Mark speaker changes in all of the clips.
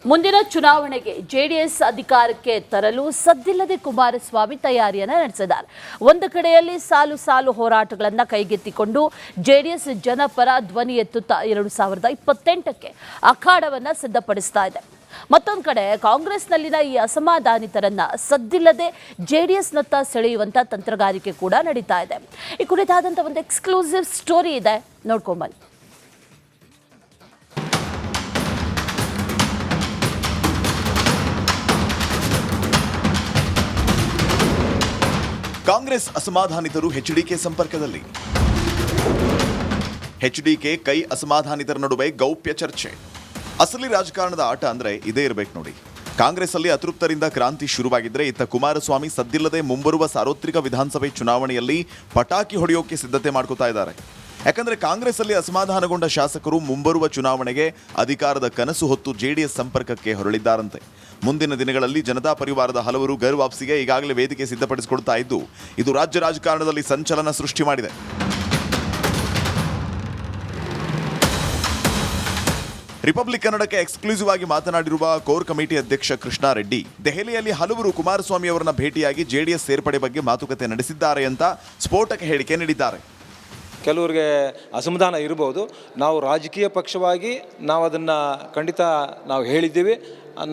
Speaker 1: ಮುಂದಿನ ಚುನಾವಣೆಗೆ ಜೆಡಿಎಸ್ ಅಧಿಕಾರಕ್ಕೆ ತರಲು ಸದ್ದಿಲ್ಲದೆ ಕುಮಾರಸ್ವಾಮಿ ತಯಾರಿಯನ್ನು ನಡೆಸಿದ್ದಾರೆ. ಒಂದು ಕಡೆಯಲ್ಲಿ ಸಾಲು ಸಾಲು ಹೋರಾಟಗಳನ್ನು ಕೈಗೆತ್ತಿಕೊಂಡು ಜೆಡಿಎಸ್ ಜನಪರ ಧ್ವನಿ ಎತ್ತುತ್ತಾ 2028ಕ್ಕೆ ಅಖಾಡವನ್ನು ಸಿದ್ಧಪಡಿಸ್ತಾ ಇದೆ. ಮತ್ತೊಂದು ಕಡೆ ಕಾಂಗ್ರೆಸ್ನಲ್ಲಿನ ಈ ಅಸಮಾಧಾನಿತರನ್ನ ಸದ್ದಿಲ್ಲದೆ ಜೆಡಿಎಸ್ನತ್ತ ಸೆಳೆಯುವಂತ ತಂತ್ರಗಾರಿಕೆ ಕೂಡ ನಡೀತಾ ಇದೆ. ಈ ಕುರಿತಾದಂಥ ಒಂದು ಎಕ್ಸ್ಕ್ಲೂಸಿವ್ ಸ್ಟೋರಿ ಇದೆ, ನೋಡ್ಕೊಂಬನ್ನಿ.
Speaker 2: ಕಾಂಗ್ರೆಸ್ ಅಸಮಾಧಾನಿತರು ಎಚ್ಡಿಕೆ ಸಂಪರ್ಕದಲ್ಲಿ. ಎಚ್ಡಿಕೆ ಕೈ ಅಸಮಾಧಾನಿತರ ನಡುವೆ ಗೌಪ್ಯ ಚರ್ಚೆ. ಅಸಲಿ ರಾಜಕಾರಣದ ಆಟ ಅಂದ್ರೆ ಇದೇ ಇರಬೇಕು ನೋಡಿ. ಕಾಂಗ್ರೆಸ್ ಅಲ್ಲಿ ಅತೃಪ್ತರಿಂದ ಕ್ರಾಂತಿ ಶುರುವಾಗಿದ್ರೆ ಇತ್ತ ಕುಮಾರಸ್ವಾಮಿ ಸದ್ದಿಲ್ಲದೆ ಮುಂಬರುವ ಸಾರ್ವತ್ರಿಕ ವಿಧಾನಸಭೆ ಚುನಾವಣೆಯಲ್ಲಿ ಪಟಾಕಿ ಹೊಡೆಯೋಕೆ ಸಿದ್ಧತೆ ಮಾಡ್ಕೋತಾ ಇದ್ದಾರೆ. ಯಾಕಂದ್ರೆ ಕಾಂಗ್ರೆಸ್ ಅಲ್ಲಿ ಅಸಮಾಧಾನಗೊಂಡ ಶಾಸಕರು ಮುಂಬರುವ ಚುನಾವಣೆಗೆ ಅಧಿಕಾರದ ಕನಸು ಹೊತ್ತು ಜೆಡಿಎಸ್ ಸಂಪರ್ಕಕ್ಕೆ ಹೊರಳಿದ್ದಾರಂತೆ. ಮುಂದಿನ ದಿನಗಳಲ್ಲಿ ಜನತಾ ಪರಿವಾರದ ಹಲವರು ಗರ್ ವಾಪಸಿಗೆ ಈಗಾಗಲೇ ವೇದಿಕೆ ಸಿದ್ಧಪಡಿಸಿಕೊಳ್ತಾ ಇದ್ದು, ಇದು ರಾಜ್ಯ ರಾಜಕಾರಣದಲ್ಲಿ ಸಂಚಲನ ಸೃಷ್ಟಿ ಮಾಡಿದೆ. ರಿಪಬ್ಲಿಕ್ ಕನ್ನಡಕ್ಕೆ ಎಕ್ಸ್ಕ್ಲೂಸಿವ್ ಆಗಿ ಮಾತನಾಡಿರುವ ಕೋರ್ ಕಮಿಟಿ ಅಧ್ಯಕ್ಷ ಕೃಷ್ಣ ರೆಡ್ಡಿ, ದೆಹಲಿಯಲ್ಲಿ ಹಲವರು ಕುಮಾರಸ್ವಾಮಿ ಅವರನ್ನ ಭೇಟಿಯಾಗಿ ಜೆಡಿಎಸ್ ಸೇರ್ಪಡೆ ಬಗ್ಗೆ ಮಾತುಕತೆ ನಡೆಸಿದ್ದಾರೆ ಅಂತ ಸ್ಫೋಟಕ ಹೇಳಿಕೆ ನೀಡಿದ್ದಾರೆ.
Speaker 3: ಕೆಲವರಿಗೆ ಅಸಮಾಧಾನ ಇರಬಹುದು. ನಾವು ರಾಜಕೀಯ ಪಕ್ಷವಾಗಿ ನಾವು ಅದನ್ನು ಖಂಡಿತ ನಾವು ಹೇಳಿದ್ದೀವಿ,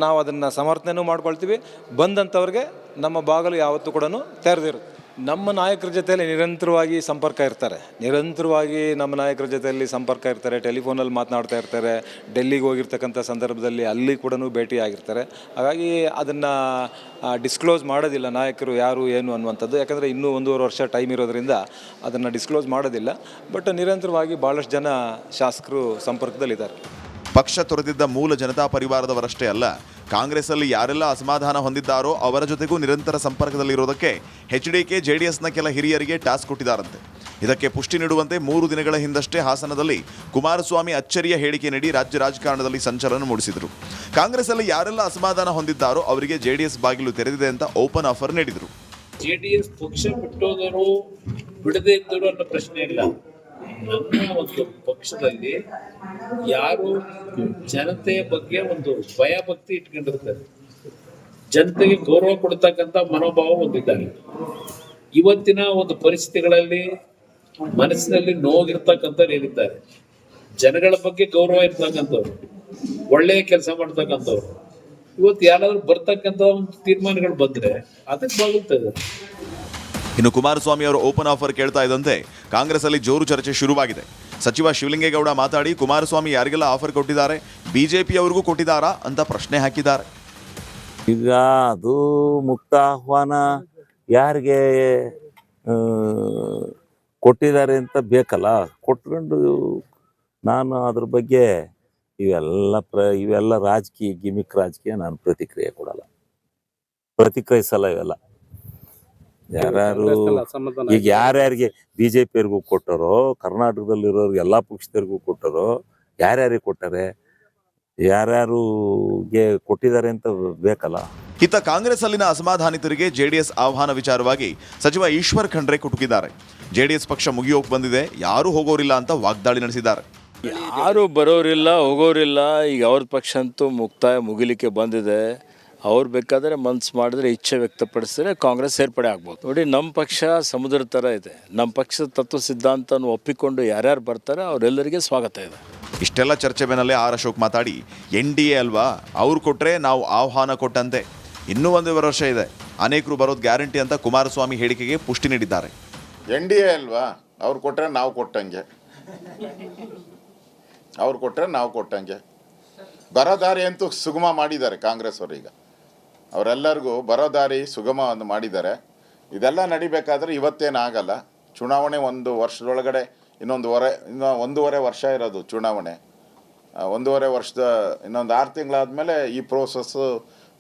Speaker 3: ನಾವು ಅದನ್ನು ಸಮರ್ಥನೆಯೂ ಮಾಡ್ಕೊಳ್ತೀವಿ. ಬಂದಂಥವ್ರಿಗೆ ನಮ್ಮ ಬಾಗಿಲು ಯಾವತ್ತೂ ಕೂಡ ತೆರೆದಿರುತ್ತೆ. ನಮ್ಮ ನಾಯಕರ ಜೊತೆಯಲ್ಲಿ ನಿರಂತರವಾಗಿ ಸಂಪರ್ಕ ಇರ್ತಾರೆ. ನಮ್ಮ ನಾಯಕರ ಜೊತೆಯಲ್ಲಿ ಸಂಪರ್ಕ ಇರ್ತಾರೆ. ಟೆಲಿಫೋನಲ್ಲಿ ಮಾತನಾಡ್ತಾ ಇರ್ತಾರೆ. ಡೆಲ್ಲಿಗೆ ಹೋಗಿರ್ತಕ್ಕಂಥ ಸಂದರ್ಭದಲ್ಲಿ ಅಲ್ಲಿ ಕೂಡ ಭೇಟಿ ಆಗಿರ್ತಾರೆ. ಹಾಗಾಗಿ ಅದನ್ನು ಡಿಸ್ಕ್ಲೋಸ್ ಮಾಡೋದಿಲ್ಲ ನಾಯಕರು ಯಾರು ಏನು ಅನ್ನುವಂಥದ್ದು. ಯಾಕಂದರೆ ಇನ್ನೂ 1.5 ವರ್ಷ ಟೈಮ್ ಇರೋದರಿಂದ ಅದನ್ನು ಡಿಸ್ಕ್ಲೋಸ್ ಮಾಡೋದಿಲ್ಲ. ಬಟ್ ನಿರಂತರವಾಗಿ ಭಾಳಷ್ಟು ಜನ ಶಾಸಕರು ಸಂಪರ್ಕದಲ್ಲಿದ್ದಾರೆ.
Speaker 2: ಪಕ್ಷ ತೊರೆದಿದ್ದ ಮೂಲ ಜನತಾ ಪರಿವಾರದವರಷ್ಟೇ ಅಲ್ಲ, ಕಾಂಗ್ರೆಸ್ ಅಲ್ಲಿ ಯಾರೆಲ್ಲ ಅಸಮಾಧಾನ ಹೊಂದಿದ್ದಾರೋ ಅವರ ಜೊತೆಗೂ ನಿರಂತರ ಸಂಪರ್ಕದಲ್ಲಿರೋದಕ್ಕೆ ಎಚ್ಡಿಕೆ ಜೆಡಿಎಸ್ನ ಕೆಲ ಹಿರಿಯರಿಗೆ ಟಾಸ್ಕ್ ಕೊಟ್ಟಿದ್ದಾರಂತೆ. ಇದಕ್ಕೆ ಪುಷ್ಟಿ ನೀಡುವಂತೆ 3 ದಿನಗಳ ಹಿಂದಷ್ಟೇ ಹಾಸನದಲ್ಲಿ ಕುಮಾರಸ್ವಾಮಿ ಅಚ್ಚರಿಯ ಹೇಳಿಕೆ ನೀಡಿ ರಾಜ್ಯ ರಾಜಕಾರಣದಲ್ಲಿ ಸಂಚಲನ ಮೂಡಿಸಿದರು. ಕಾಂಗ್ರೆಸ್ ಅಲ್ಲಿ ಯಾರೆಲ್ಲ ಅಸಮಾಧಾನ ಹೊಂದಿದ್ದಾರೋ ಅವರಿಗೆ ಜೆಡಿಎಸ್ ಬಾಗಿಲು ತೆರೆದಿದೆ ಅಂತ ಓಪನ್ ಆಫರ್ ನೀಡಿದರು.
Speaker 4: ಜೆಡಿಎಸ್ ಪಕ್ಷ ಬಿಟ್ಟೋದರು ಬಿಡದೇ ಇದ್ದರು ಅನ್ನೋ ಪ್ರಶ್ನೆ ಇಲ್ಲ. ನಮ್ಮ ಒಂದು ಪಕ್ಷದಲ್ಲಿ ಯಾರು ಜನತೆಯ ಬಗ್ಗೆ ಒಂದು ಭಯ ಭಕ್ತಿ ಇಟ್ಕೊಂಡಿರ್ತಾರೆ, ಜನತೆಗೆ ಗೌರವ ಕೊಡ್ತಕ್ಕಂಥ ಮನೋಭಾವ ಹೊಂದಿದ್ದಾರೆ. ಇವತ್ತಿನ ಒಂದು ಪರಿಸ್ಥಿತಿಗಳಲ್ಲಿ ಮನಸ್ಸಿನಲ್ಲಿ ನೋವಿರ್ತಕ್ಕಂಥವ್ರು ಏನಿದ್ದಾರೆ, ಜನಗಳ ಬಗ್ಗೆ ಗೌರವ ಇರ್ತಕ್ಕಂಥವ್ರು, ಒಳ್ಳೆಯ ಕೆಲಸ ಮಾಡ್ತಕ್ಕಂಥವ್ರು, ಇವತ್ತು ಯಾರಾದ್ರೂ ಬರ್ತಕ್ಕಂಥ ಒಂದು ತೀರ್ಮಾನಗಳು ಬಂದ್ರೆ ಅದಕ್ಕೆ ಬಾಗುತ್ತಾ ಇದ್ದಾರೆ.
Speaker 2: ಇನ್ನು ಕುಮಾರಸ್ವಾಮಿ ಅವರು ಓಪನ್ ಆಫರ್ ಕೇಳ್ತಾ ಇದ್ದಂತೆ ಕಾಂಗ್ರೆಸ್ ಅಲ್ಲಿ ಜೋರು ಚರ್ಚೆ ಶುರುವಾಗಿದೆ. ಸಚಿವ ಶಿವಲಿಂಗೇಗೌಡ ಮಾತಾಡಿ ಕುಮಾರಸ್ವಾಮಿ ಯಾರಿಗೆಲ್ಲ ಆಫರ್ ಕೊಟ್ಟಿದ್ದಾರೆ, ಬಿಜೆಪಿ ಅವ್ರಿಗೂ ಕೊಟ್ಟಿದ್ದಾರಾ ಅಂತ ಪ್ರಶ್ನೆ ಹಾಕಿದ್ದಾರೆ.
Speaker 5: ಈಗ ಅದು ಮುಕ್ತ ಆಹ್ವಾನ ಯಾರಿಗೆ ಕೊಟ್ಟಿದ್ದಾರೆ ಅಂತ ಬೇಕಲ್ಲ, ಕೊಟ್ಕೊಂಡು ನಾನು ಅದ್ರ ಬಗ್ಗೆ ಇವೆಲ್ಲ ರಾಜಕೀಯ ಗಿಮಿಕ್ ರಾಜಕೀಯ ನಾನು ಪ್ರತಿಕ್ರಿಯೆ ಕೊಡಲ್ಲ, ಪ್ರತಿಕ್ರಿಯಿಸಲ್ಲ. ಇವೆಲ್ಲ ಯಾರ್ಯಾರು ಈಗ ಯಾರ್ಯಾರಿಗೆ ಬಿಜೆಪಿಯವ್ರಿಗೂ ಕೊಟ್ಟರೋ, ಕರ್ನಾಟಕದಲ್ಲಿರೋರು ಎಲ್ಲಾ ಪಕ್ಷದವ್ರಿಗೂ ಕೊಟ್ಟರೋ, ಯಾರ್ಯಾರಿಗೆ ಕೊಟ್ಟಾರೆ, ಯಾರ್ಯಾರಿಗೆ ಕೊಟ್ಟಿದ್ದಾರೆ ಅಂತ ಬೇಕಲ್ಲ.
Speaker 2: ಇತ್ತ ಕಾಂಗ್ರೆಸ್ ಅಲ್ಲಿನ ಅಸಮಾಧಾನಿತರಿಗೆ ಜೆಡಿಎಸ್ ಆಹ್ವಾನ ವಿಚಾರವಾಗಿ ಸಚಿವ ಈಶ್ವರ್ ಖಂಡ್ರೆ ಕುಟುಕಿದ್ದಾರೆ. ಜೆಡಿಎಸ್ ಪಕ್ಷ ಮುಗಿಯೋಕೆ ಬಂದಿದೆ, ಯಾರು ಹೋಗೋರಿಲ್ಲ ಅಂತ ವಾಗ್ದಾಳಿ ನಡೆಸಿದ್ದಾರೆ.
Speaker 6: ಯಾರು ಬರೋರಿಲ್ಲ ಹೋಗೋರಿಲ್ಲ, ಈಗ ಅವ್ರ ಪಕ್ಷ ಅಂತೂ ಮುಗಿಲಿಕ್ಕೆ ಬಂದಿದೆ. ಅವ್ರು ಬೇಕಾದರೆ ಮನ್ಸು ಮಾಡಿದ್ರೆ ಇಚ್ಛೆ ವ್ಯಕ್ತಪಡಿಸಿದ್ರೆ ಕಾಂಗ್ರೆಸ್ ಸೇರ್ಪಡೆ ಆಗ್ಬೋದು. ನೋಡಿ, ನಮ್ಮ ಪಕ್ಷ ಸಮುದ್ರ ಥರ ಇದೆ. ನಮ್ಮ ಪಕ್ಷದ ತತ್ವ ಸಿದ್ಧಾಂತವನ್ನು ಒಪ್ಪಿಕೊಂಡು ಯಾರ್ಯಾರು ಬರ್ತಾರೆ ಅವರೆಲ್ಲರಿಗೆ ಸ್ವಾಗತ ಇದೆ.
Speaker 2: ಇಷ್ಟೆಲ್ಲ ಚರ್ಚೆ ಬೆನ್ನಲ್ಲೇ ಆರ್ ಅಶೋಕ್ ಮಾತಾಡಿ, NDA ಅಲ್ವಾ, ಅವ್ರು ಕೊಟ್ಟರೆ ನಾವು ಆಹ್ವಾನ ಕೊಟ್ಟಂತೆ, ಇನ್ನೂ 1 ವರ್ಷ ಇದೆ, ಅನೇಕರು ಬರೋದು ಗ್ಯಾರಂಟಿ ಅಂತ ಕುಮಾರಸ್ವಾಮಿ ಹೇಳಿಕೆಗೆ ಪುಷ್ಟಿ ನೀಡಿದ್ದಾರೆ.
Speaker 7: NDA ಅಲ್ವಾ, ಅವ್ರು ಕೊಟ್ಟರೆ ನಾವು ಕೊಟ್ಟಂಗೆ, ಅವ್ರು ಕೊಟ್ಟರೆ ನಾವು ಕೊಟ್ಟಂಗೆ. ಬರೋದಾರಿ ಅಂತೂ ಸುಗಮ ಮಾಡಿದ್ದಾರೆ ಕಾಂಗ್ರೆಸ್ ಅವರೀಗ. ಅವರೆಲ್ಲರಿಗೂ ಬರೋದಾರಿ ಸುಗಮ ಒಂದು ಮಾಡಿದ್ದಾರೆ. ಇದೆಲ್ಲ ನಡಿಬೇಕಾದ್ರೆ ಇವತ್ತೇನಾಗಲ್ಲ. ಚುನಾವಣೆ 1 ವರ್ಷದೊಳಗಡೆ ಇನ್ನೂ 1.5 ವರ್ಷ ಇರೋದು ಚುನಾವಣೆ. 1.5 ವರ್ಷದ ಇನ್ನೊಂದು 6 ತಿಂಗಳಾದಮೇಲೆ ಈ ಪ್ರೋಸೆಸ್ಸು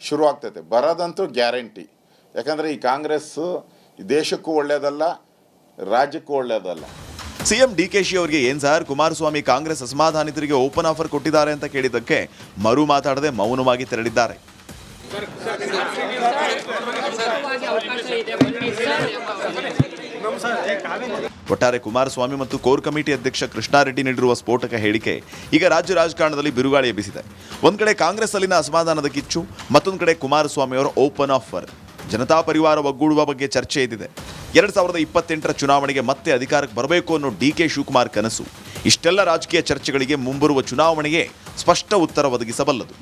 Speaker 7: ಶುರು ಆಗ್ತೈತೆ. ಬರೋದಂತೂ ಗ್ಯಾರಂಟಿ. ಯಾಕಂದರೆ ಈ ಕಾಂಗ್ರೆಸ್ಸು ದೇಶಕ್ಕೂ ಒಳ್ಳೆಯದಲ್ಲ, ರಾಜ್ಯಕ್ಕೂ ಒಳ್ಳೆಯದಲ್ಲ.
Speaker 2: ಸಿಎಂ DKಶಿ ಅವರಿಗೆ ಏನ್ ಸರ್, ಕುಮಾರಸ್ವಾಮಿ ಕಾಂಗ್ರೆಸ್ ಅಸಮಾಧಾನಿತರಿಗೆ ಓಪನ್ ಆಫರ್ ಕೊಟ್ಟಿದ್ದಾರೆ ಅಂತ ಕೇಳಿದ್ದಕ್ಕೆ ಮರು ಮಾತಾಡದೆ ಮೌನವಾಗಿ ತೆರಳಿದ್ದಾರೆ. ಒಟ್ಟಾರೆ ಕುಮಾರಸ್ವಾಮಿ ಮತ್ತು ಕೋರ್ ಕಮಿಟಿ ಅಧ್ಯಕ್ಷ ಕೃಷ್ಣಾರೆಡ್ಡಿ ನೀಡಿರುವ ಸ್ಫೋಟಕ ಹೇಳಿಕೆ ಈಗ ರಾಜ್ಯ ರಾಜಕಾರಣದಲ್ಲಿ ಬಿರುಗಾಳಿ ಎಬ್ಬಿಸಿದೆ. ಒಂದ್ ಕಡೆ ಕಾಂಗ್ರೆಸ್ ಅಲ್ಲಿನ ಅಸಮಾಧಾನದ ಕಿಚ್ಚು, ಮತ್ತೊಂದು ಕಡೆ ಕುಮಾರಸ್ವಾಮಿ ಅವರ ಓಪನ್ ಆಫರ್. ಜನತಾ ಪರಿವಾರ ಒಗ್ಗೂಡುವ ಬಗ್ಗೆ ಚರ್ಚೆ ಇದ್ದಿದೆ. 2028ರ ಚುನಾವಣೆಗೆ ಮತ್ತೆ ಅಧಿಕಾರಕ್ಕೆ ಬರಬೇಕು ಅನ್ನೋ ಡಿಕೆ ಶಿವಕುಮಾರ್ ಕನಸು. ಇಷ್ಟೆಲ್ಲ ರಾಜಕೀಯ ಚರ್ಚೆಗಳಿಗೆ ಮುಂಬರುವ ಚುನಾವಣೆಗೆ ಸ್ಪಷ್ಟ ಉತ್ತರ ಒದಗಿಸಬಲ್ಲದು.